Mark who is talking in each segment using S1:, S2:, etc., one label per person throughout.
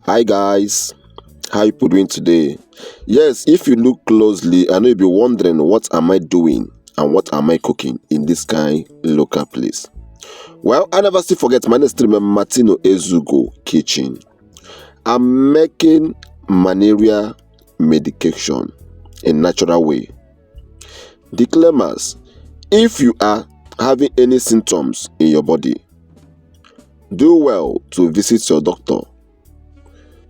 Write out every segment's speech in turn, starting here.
S1: Hi guys, how you doing today? Yes, if you look closely, I know you'll be wondering what am I doing and what am I cooking in this kind local place. Well, I never still forget my name is still Martino Ezugo Kitchen. I'm making malaria medication in natural way. Disclaimers: if you are having any symptoms in your body, do well to visit your doctor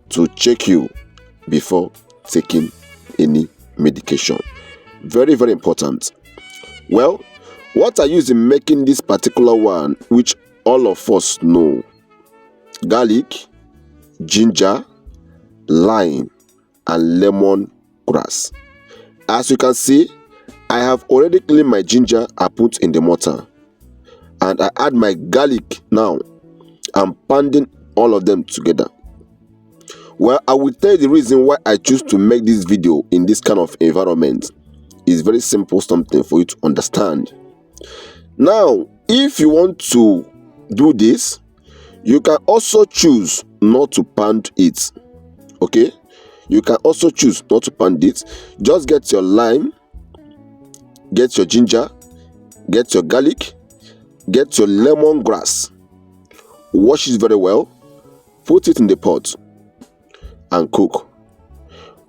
S1: to check you before taking any medication. Very, very important. Well, what I use in making this particular one, which all of us know: garlic, ginger, lime, and lemon grass. As you can see, I have already cleaned my ginger. I put in the mortar, and I add my garlic. Now I'm pounding all of them together. Well, I will tell you the reason why I choose to make this video in this kind of environment. It's very simple, something for you to understand. Now, if you want to do this, you can also choose not to pound it. Okay? You can also choose not to pound it. Just get your lime, get your ginger, get your garlic, get your lemongrass, wash it very well, put it in the pot, and cook.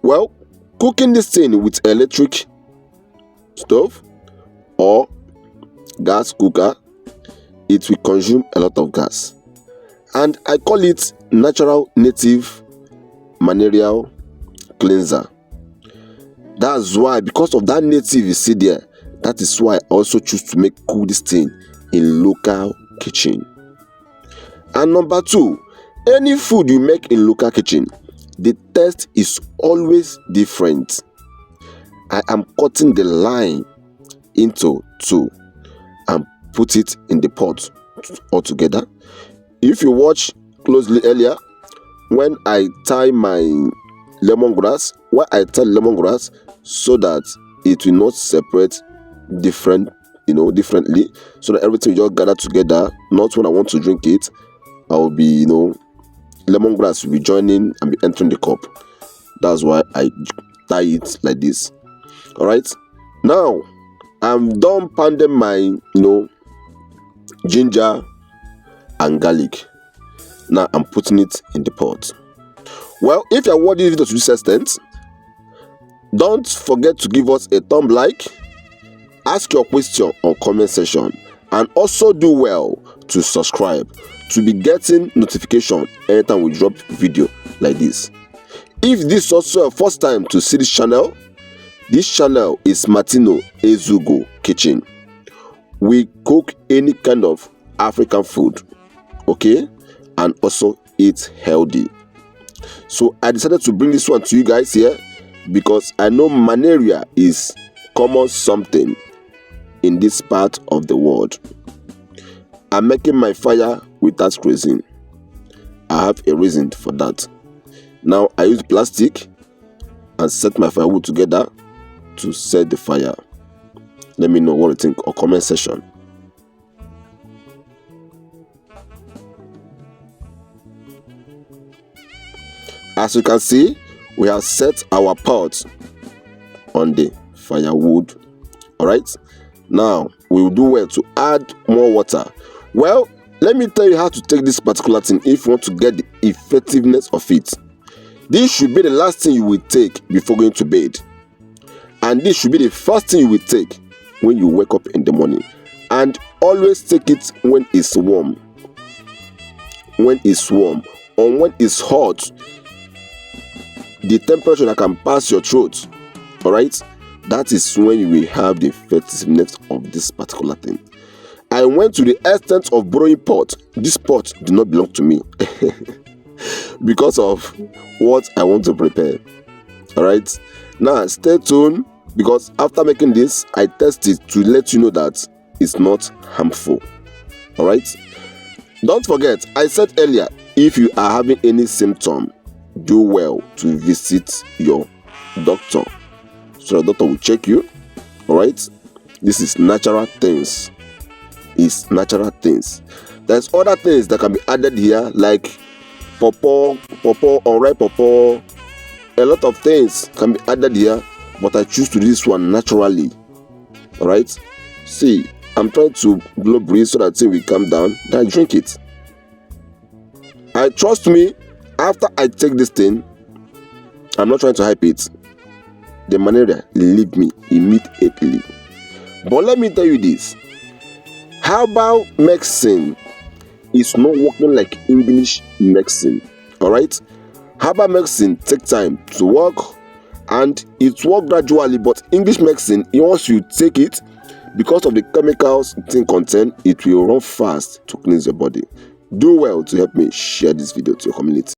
S1: Well, cooking this thing with electric stove or gas cooker, it will consume a lot of gas, and I call it natural native malaria cleanser. That's why, because of that native you see there, that is why I also choose to cook this thing in local kitchen. And number two, any food you make in local kitchen, the taste is always different. I am cutting the lime into two and put it in the pot all together. If you watch closely earlier, when I tie my lemongrass, so that it will not separate differently, so that everything will just gather together. Not when I want to drink it, I will be, lemongrass will be joining and be entering the cup. That's why I tie it like this. All right. Now I'm done pounding my ginger and garlic. Now I'm putting it in the pot. Well, if you're watching this video to this extent, don't forget to give us a thumb like, ask your question on comment section, and also do well to subscribe to be getting notification anytime we drop video like this. If this is also your first time to see this channel is Martino Ezugo Kitchen. We cook any kind of African food, okay, and also eat healthy. So I decided to bring this one to you guys here because I know malaria is common something in this part of the world. I'm making my fire without grazing. I have a reason for that. Now I use plastic and set my firewood together to set the fire. Let me know what you think or comment section. As you can see, we have set our pot on the firewood. All right. Now we will do well to add more water. Well, let me tell you how to take this particular thing if you want to get the effectiveness of it. This should be the last thing you will take before going to bed, and this should be the first thing you will take when you wake up in the morning. And always take it when it's warm. When it's warm, or when it's hot, the temperature that can pass your throat. All right, that is when you will have the effectiveness of this particular thing. I went to the extent of borrowing pot. This pot did not belong to me because of what I want to prepare. All right, now stay tuned, because after making this, I test it to let you know that it's not harmful. All right, don't forget, I said earlier, if you are having any symptom, do well to visit your doctor, so the doctor will check you. All right, this is natural things. It's natural things. There's other things that can be added here, like pawpaw, unripe pawpaw. A lot of things can be added here, but I choose to do this one naturally. All right. See, I'm trying to blow breeze so that thing will calm down. Then I drink it. I trust me. After I take this thing, I'm not trying to hype it. The malaria leave me immediately. But let me tell you this: herbal medicine is not working like English medicine. All right. Herbal medicine take time to work, and it works gradually. But English medicine, once you take it, because of the chemicals it contain, it will run fast to cleanse your body. Do well to help me share this video to your community.